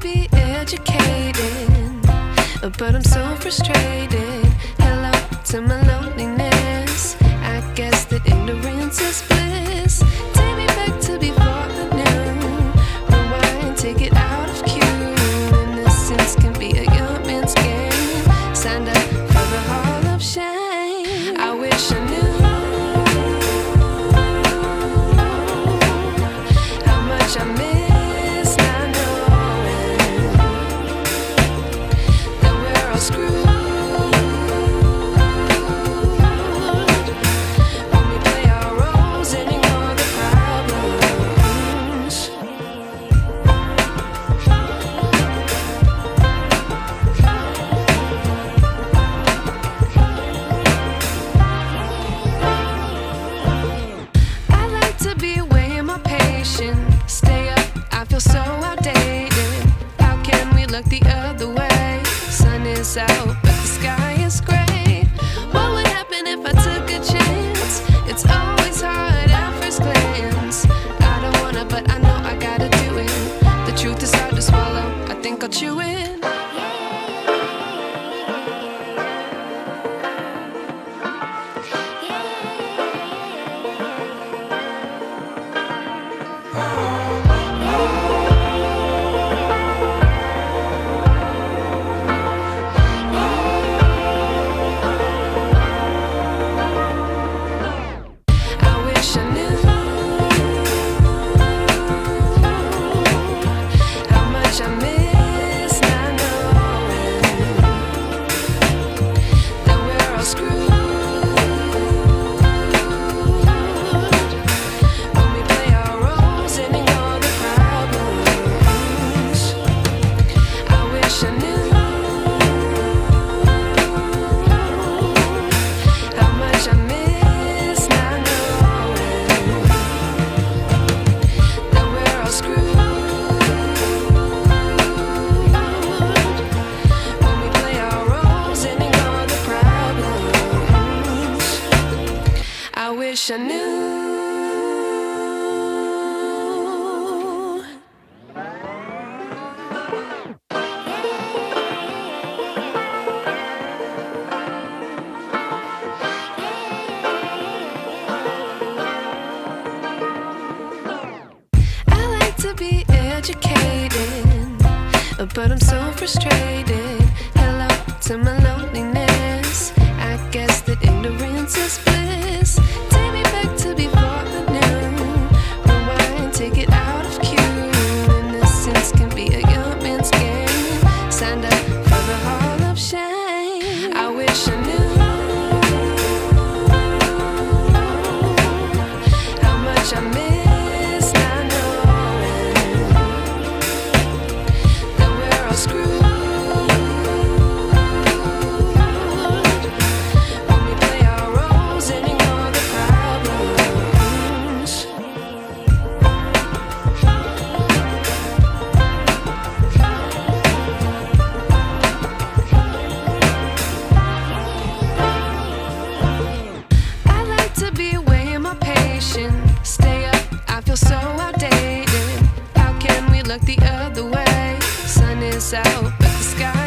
be educated, but I'm so frustrated. Hello to my loneliness. I guess that ignorance is bliss. Take me back to before the noon. Rewind, take it out of cue. Innocence can be a young man's game. Signed up for the hall of shame. I wish I knew how much I miss not knowing that we're all screwed. Stay up, I feel so outdated. How can we look the other way? Sun is out, but the sky is gray. What would happen if I took a chance? It's always hard at first glance. I don't wanna, but I know I gotta do it. The truth is hard to swallow, I think I'll chew it. I wish I knew. I like to be educated, but I'm so frustrated. Hello to my loneliness. I guess that ignorance is bliss. Take me back to before the noon. Rewind, take it out of cue. Innocence can be a young man's game. Signed up for the hall of shame. I wish I knew how much I miss not knowing that we're all screwed. Stay up, I feel so outdated. How can we look the other way? Sun is out, but the sky